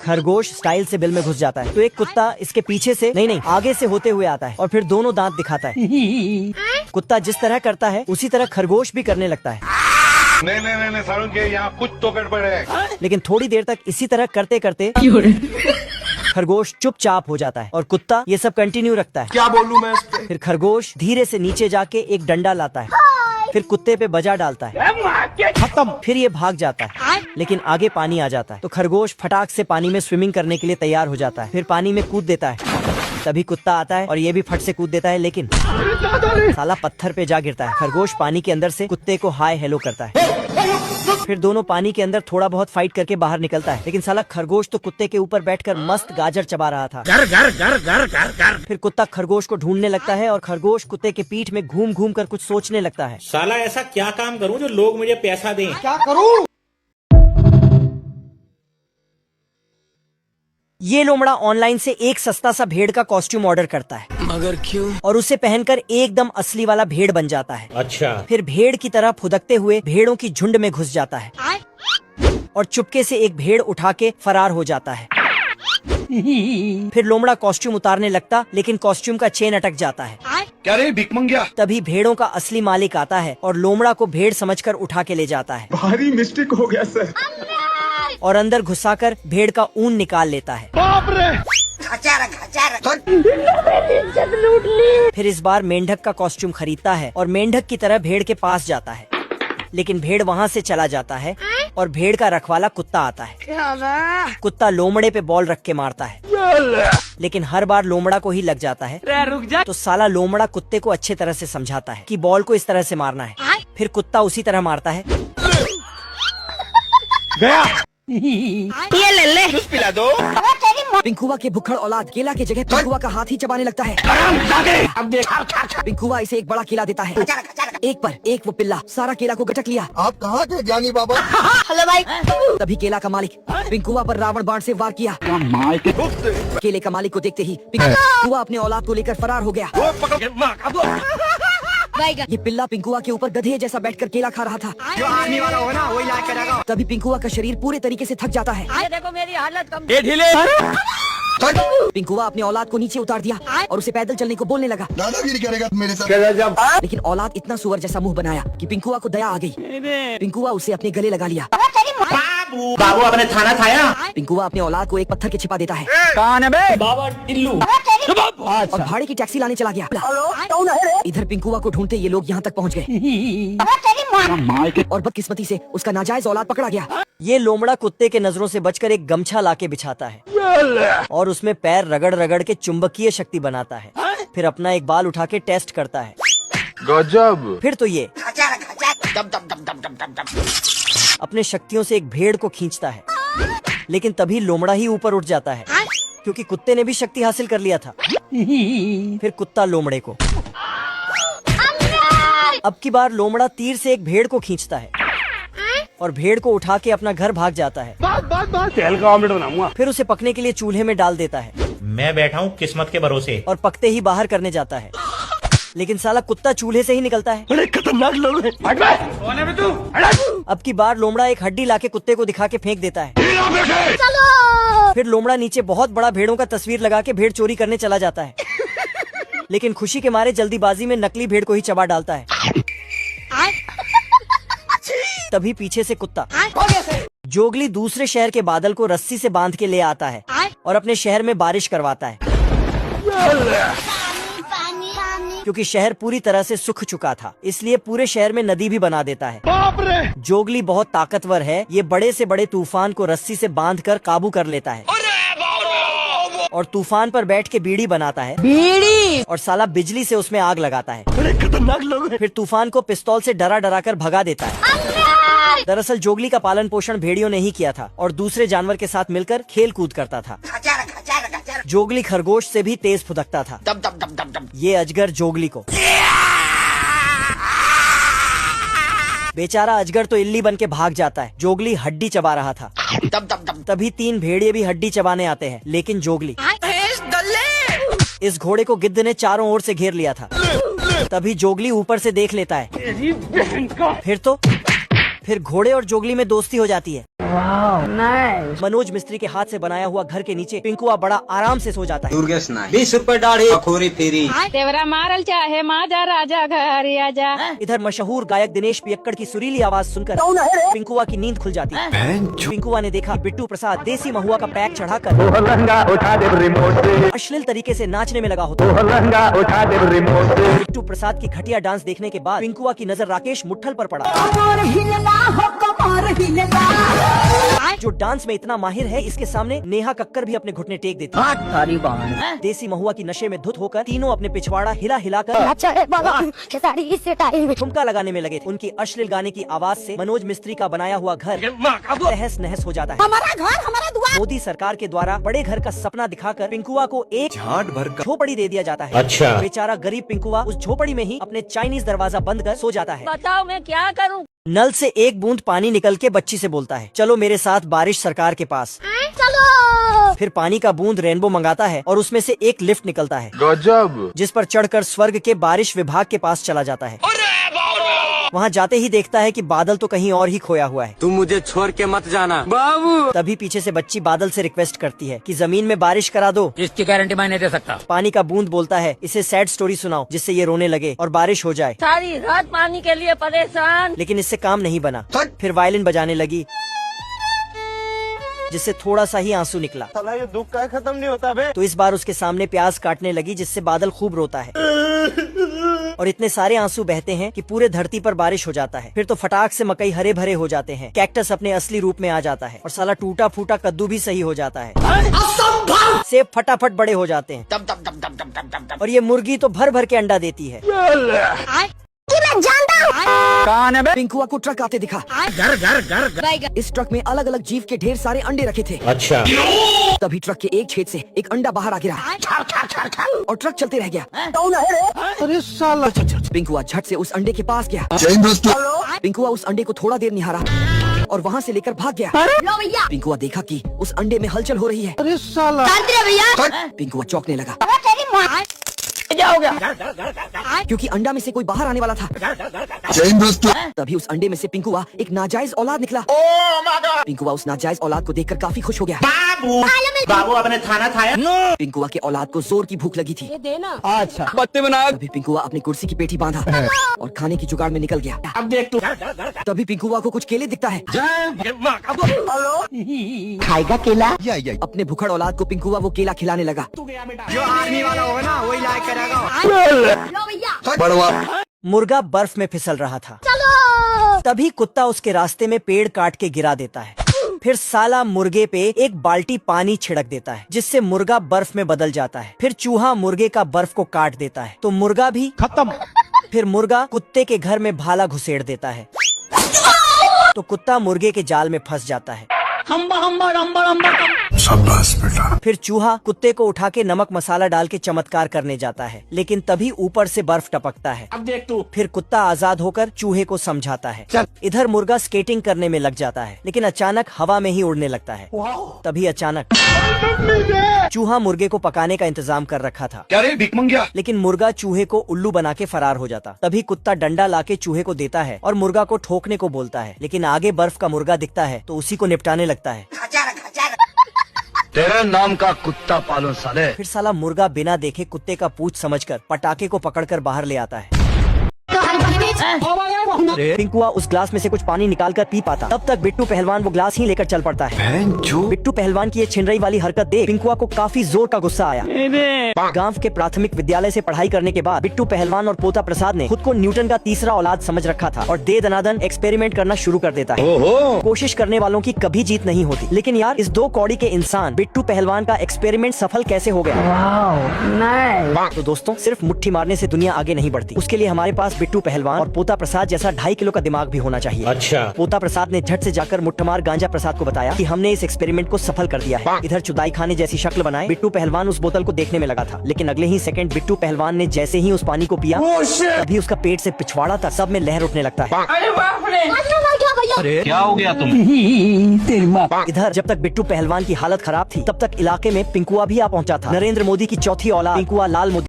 खरगोश स्टाइल से बिल में घुस जाता है तो एक कुत्ता इसके पीछे से नहीं आगे से होते हुए आता है और फिर दोनों दांत दिखाता है। कुत्ता जिस तरह करता है उसी तरह खरगोश भी करने लगता है। नहीं सारुण के यहाँ कुछ तो गड़बड़ है। लेकिन थोड़ी देर तक इसी तरह करते करते खरगोश चुपचाप हो जाता है और कुत्ता ये सब कंटिन्यू रखता है। क्या बोलूं मैं इस पे? फिर खरगोश धीरे से नीचे जाके एक डंडा लाता है, फिर कुत्ते पे बजा डालता है, खत्म। फिर ये भाग जाता है लेकिन आगे पानी आ जाता है तो खरगोश फटाक से पानी में स्विमिंग करने के लिए तैयार हो जाता है। फिर पानी में कूद देता है, तभी कुत्ता आता है और ये भी फट से कूद देता है लेकिन साला पत्थर पे जा गिरता है। खरगोश पानी के अंदर से कुत्ते को हाय हेलो करता है। फिर दोनों पानी के अंदर थोड़ा बहुत फाइट करके बाहर निकलता है लेकिन साला खरगोश तो कुत्ते के ऊपर बैठकर मस्त गाजर चबा रहा था। फिर कुत्ता खरगोश को ढूंढने लगता है और खरगोश कुत्ते के पीठ में घूम घूम कर कुछ सोचने लगता है। साला ऐसा क्या काम करूं जो लोग मुझे पैसा दें? क्या करूं? ये लोमड़ा ऑनलाइन से एक सस्ता सा भेड़ का कॉस्ट्यूम ऑर्डर करता है। मगर क्यों? और उसे पहनकर एकदम असली वाला भेड़ बन जाता है। अच्छा। फिर भेड़ की तरह फुदकते हुए भेड़ों की झुंड में घुस जाता है और चुपके से एक भेड़ उठा के फरार हो जाता है। फिर लोमड़ा कॉस्ट्यूम उतारने लगता लेकिन कॉस्ट्यूम का चेन अटक जाता है। क्या रे भिख मंगिया? तभी भेड़ों का असली मालिक आता है और लोमड़ा को भेड़ समझकर उठा के ले जाता है। भारी मिस्टेक हो गया सर। और अंदर घुसाकर भेड़ का ऊन निकाल लेता है। बाप रे! फिर इस बार मेंढक का कॉस्ट्यूम खरीदता है और मेंढक की तरह भेड़ के पास जाता है लेकिन भेड़ वहाँ से चला जाता है और भेड़ का रखवाला कुत्ता आता है। कुत्ता लोमड़े पे बॉल रख के मारता है लेकिन हर बार लोमड़ा को ही लग जाता है। तो साला लोमड़ा कुत्ते को अच्छे तरह से समझाता है कि बॉल को इस तरह से मारना है। फिर कुत्ता उसी तरह मारता है। गया। ये ले जूस पिला दो। पिंकुआ के भुक्खड़ औलाद केला की जगह पिंकुआ का हाथ ही चबाने लगता है। अब देखा। पिंकुआ इसे एक बड़ा केला देता है। एक पर एक वो पिल्ला सारा केला को गटक लिया। आप कहाँ थे ज्ञानी बाबा? हेलो भाई। तभी केला का मालिक पिंकुआ पर रावण बाण से वार किया। केले का मालिक को देखते ही पिंकुआ अपने औलाद को लेकर फरार हो गया। ये पिल्ला पिंकुआ के ऊपर गधे जैसा बैठकर केला खा रहा था। जो आने वाला होगा ना वही लायक करेगा। तभी पिंकुआ का शरीर पूरे तरीके से थक जाता है। देखो मेरी हालत कम। ये ढीले। पिंकुआ अपने औलाद को नीचे उतार दिया और उसे पैदल चलने को बोलने लगा। दादागिरी करेगा मेरे साथ। लेकिन औलाद इतना सुअर जैसा मुंह बनाया कि पिंकुआ को दया आ गई। पिंकुआ उसे अपने गले लगा लिया। बाबू आपने खाना खाया? पिंकुआ अपने औलाद को एक पत्थर के छिपा देता है। कौन है बे? बाबा टिल्लू। और भाड़े की टैक्सी लाने चला गया। इधर पिंकुआ को ढूंढते ये लोग यहाँ तक पहुँच गए और बदकिस्मती से उसका नाजायज औलाद पकड़ा गया। ये लोमड़ा कुत्ते के नजरों से बचकर एक गमछा लाके बिछाता है और उसमें पैर रगड़ रगड़ के चुंबकीय शक्ति बनाता है। फिर अपना एक बाल उठा के टेस्ट करता है। गजब। फिर तो ये अपने शक्तियों से एक भेड़ को खींचता है लेकिन तभी लोमड़ा ही ऊपर उठ जाता है क्योंकि कुत्ते ने भी शक्ति हासिल कर लिया था। फिर कुत्ता लोमड़े को अब की बार लोमड़ा तीर से एक भेड़ को खींचता है और भेड़ को उठा के अपना घर भाग जाता है। तेल का ऑमलेट बनाऊंगा। फिर उसे पकने के लिए चूल्हे में डाल देता है। मैं बैठा हूँ किस्मत के भरोसे। और पकते ही बाहर करने जाता है लेकिन साला कुत्ता चूल्हे से ही निकलता है। बड़े खतरनाक लोग हैं। कौन है बे तू? अब की बार लोमड़ा एक हड्डी लाके कुत्ते को दिखा के फेंक देता है। फिर लोमड़ा नीचे बहुत बड़ा भेड़ों का तस्वीर लगा के भेड़ चोरी करने चला जाता है लेकिन खुशी के मारे जल्दीबाजी में नकली भेड़ को ही चबा डालता है। तभी पीछे से कुत्ता जोगली दूसरे शहर के बादल को रस्सी से बांध के ले आता है और अपने शहर में बारिश करवाता है क्योंकि शहर पूरी तरह से सूख चुका था, इसलिए पूरे शहर में नदी भी बना देता है। बाप रे! जोगली बहुत ताकतवर है। ये बड़े से बड़े तूफान को रस्सी से बांधकर काबू कर लेता है और तूफान पर बैठ के बीड़ी बनाता है। बीड़ी! और साला बिजली से उसमें आग लगाता है। बड़े खतरनाक लोग हैं। फिर तूफान को पिस्तौल से डरा डरा कर भगा देता है। दरअसल जोगली का पालन पोषण भेड़ियों ने ही किया था और दूसरे जानवर के साथ मिलकर खेल कूद करता था। जोगली खरगोश से भी तेज फुदकता था। ये अजगर जोगली को बेचारा अजगर तो इल्ली बन के भाग जाता है। जोगली हड्डी चबा रहा था। तभी 3 भेड़िए भी हड्डी चबाने आते हैं लेकिन जोगली इस घोड़े को गिद्ध ने चारों ओर से घेर लिया था। तभी जोगली ऊपर से देख लेता है। फिर घोड़े और जोगली में दोस्ती हो जाती है। मनोज मिस्त्री के हाथ से बनाया हुआ घर के नीचे पिंकुआ बड़ा आराम से सो जाता है। 20 रुपए दाढ़ी खोरी फेरी। तेवरा मारल चाहे माजा राजा घर आजा। इधर मशहूर गायक दिनेश पियक्कड़ की सुरीली आवाज सुनकर पिंकुआ की नींद खुल जाती है। पिंकुआ ने देखा बिट्टू प्रसाद देसी महुआ का पैक चढ़ाकर अश्लील तरीके से नाचने में लगा होता है। बिट्टू प्रसाद की घटिया डांस देखने के बाद पिंकुआ की नजर राकेश मुट्ठल पर पड़ा, जो डांस में इतना माहिर है। इसके सामने नेहा कक्कर भी अपने घुटने टेक देती है। देसी महुआ की नशे में धुत होकर तीनों अपने पिछवाड़ा हिला हिलाकर ठुमका लगाने में लगे थे। उनकी अश्लील गाने की आवाज से मनोज मिस्त्री का बनाया हुआ घर तहस नहस हो जाता है। हमारा घर हमारा दुआ। मोदी सरकार के द्वारा बड़े घर का सपना दिखाकर पिंकुआ को एक झाट भर का झोपड़ी दे दिया जाता है। अच्छा। बेचारा गरीब पिंकुआ उस झोपड़ी में ही अपने चाइनीज दरवाजा बंद कर सो जाता है। बताओ मैं क्या करूं? नल से एक बूंद पानी निकल के बच्ची से बोलता है, चलो मेरे साथ बारिश सरकार के पास। चलो। फिर पानी का बूंद रेनबो मंगाता है और उसमें से एक लिफ्ट निकलता है गजब। जिस पर चढ़कर स्वर्ग के बारिश विभाग के पास चला जाता है। वहाँ जाते ही देखता है कि बादल तो कहीं और ही खोया हुआ है। तुम मुझे छोड़ के मत जाना बाबू। तभी पीछे से बच्ची बादल से रिक्वेस्ट करती है कि जमीन में बारिश करा दो। इसकी गारंटी मैं नहीं दे सकता। पानी का बूंद बोलता है, इसे सैड स्टोरी सुनाओ जिससे ये रोने लगे और बारिश हो जाए। सारी रात पानी के लिए परेशान। लेकिन इससे काम नहीं बना। फिर वायलिन बजाने लगी जिससे थोड़ा सा ही आंसू निकला। साला ये दुख का खत्म नहीं होता बे। तो इस बार उसके सामने प्याज काटने लगी जिससे बादल खूब रोता है और इतने सारे आंसू बहते हैं कि पूरे धरती पर बारिश हो जाता है। फिर तो फटाक से मकई हरे भरे हो जाते हैं, कैक्टस अपने असली रूप में आ जाता है और साला टूटा फूटा कद्दू भी सही हो जाता है। सेब फटाफट बड़े हो जाते हैं और ये मुर्गी तो भर भर के अंडा देती है। कौन है बे? पिंकुआ को ट्रक आते दिखा। घर घर घर घर। इस ट्रक में अलग अलग जीव के ढेर सारे अंडे रखे थे। अच्छा। तभी ट्रक के एक छेद से एक अंडा बाहर आ गिरा और ट्रक चलते रह गया। अरे साला। पिंकुआ झट से उस अंडे के पास गया। पिंकुआ उस अंडे को थोड़ा देर निहारा और वहाँ से लेकर भाग गया। लो भैया। पिंकुआ देखा कि उस अंडे में हलचल हो रही है। अरे साला। भैया। पिंकुआ चौंकने लगा जाओगे क्योंकि अंडा में से कोई बाहर आने वाला था। तभी उस अंडे में से पिंकुआ एक नाजायज औलाद निकला। पिंकुआ उस नाजायज औलाद को देखकर काफी खुश हो गया। बाबू आपने खाना खाया? पिंकुआ के औलाद को जोर की भूख लगी थी। देना। अच्छा बत्ती बनाया। तभी पिंकुआ अपनी कुर्सी की पेटी बांधा और खाने की जुगाड़ में निकल गया। अब देख तू। तभी पिंकुआ को कुछ केले दिखता है। खाएगा केला? अपने भुखड़ औलाद को पिंकुआ वो केला खिलाने लगा। जो आर्मी वाला होगा ना वही लाइक करेगा। लो भैया। मुर्गा बर्फ में फिसल रहा था। तभी कुत्ता उसके रास्ते में पेड़ काट के गिरा देता है। फिर साला मुर्गे पे एक बाल्टी पानी छिड़क देता है जिससे मुर्गा बर्फ में बदल जाता है। फिर चूहा मुर्गे का बर्फ को काट देता है तो मुर्गा भी खत्म। फिर मुर्गा कुत्ते के घर में भाला घुसेड़ देता है तो कुत्ता मुर्गे के जाल में फंस जाता है। शाबाश बेटा। फिर चूहा कुत्ते को उठा के नमक मसाला डाल के चमत्कार करने जाता है लेकिन तभी ऊपर से बर्फ टपकता है। अब देख तू। फिर कुत्ता आजाद होकर चूहे को समझाता है। इधर मुर्गा स्केटिंग करने में लग जाता है लेकिन अचानक हवा में ही उड़ने लगता है। तभी अचानक चूहा मुर्गे को पकाने का इंतजाम कर रखा था। क्या रे भिख मंगिया? लेकिन मुर्गा चूहे को उल्लू बना के फरार हो जाता। तभी कुत्ता डंडा लाके चूहे को देता है और मुर्गा को ठोकने को बोलता है लेकिन आगे बर्फ का मुर्गा दिखता है तो उसी को निपटाने लगता है। तेरे नाम का कुत्ता पालो साले। फिर साला मुर्गा बिना देखे कुत्ते का पूंछ समझकर पटाखे को पकड़कर बाहर ले आता है। पिंकुआ उस ग्लास में से कुछ पानी निकालकर पी पाता। तब तक बिट्टू पहलवान वो ग्लास ही लेकर चल पड़ता है। बिट्टू पहलवान की ये छिनरई वाली हरकत देख पिंकुआ को काफी जोर का गुस्सा आया। गांव के प्राथमिक विद्यालय से पढ़ाई करने के बाद बिट्टू पहलवान और पोता प्रसाद ने खुद को न्यूटन का तीसरा औलाद समझ रखा था और दे दनादन एक्सपेरिमेंट करना शुरू कर देता है। कोशिश करने वालों की कभी जीत नहीं होती। लेकिन यार इस दो कौड़ी के इंसान बिट्टू पहलवान का एक्सपेरिमेंट सफल कैसे हो गया? तो दोस्तों सिर्फ मुट्ठी मारने से दुनिया आगे नहीं बढ़ती। उसके लिए हमारे पास बिट्टू पहलवान और पोता प्रसाद जैसा 2.5 किलो का दिमाग भी होना चाहिए। अच्छा। पोता प्रसाद ने झट से जाकर मुट्ठमार गांजा प्रसाद को बताया कि हमने इस एक्सपेरिमेंट को सफल कर दिया है। इधर चुदाई खाने जैसी शक्ल बनाए बिट्टू पहलवान उस बोतल को देखने में लगा था लेकिन अगले ही सेकंड बिट्टू पहलवान ने जैसे ही उस पानी को पिया तभी उसका पेट से पिछवाड़ा तक सब में लहर उठने लगता है। अरे क्या हो गया तुम? इधर जब तक बिट्टू पहलवान की हालत खराब थी तब तक इलाके में पिंकुआ भी आ पहुंचा था। नरेंद्र मोदी की चौथी औलाद पिंकुआ लाल मोदी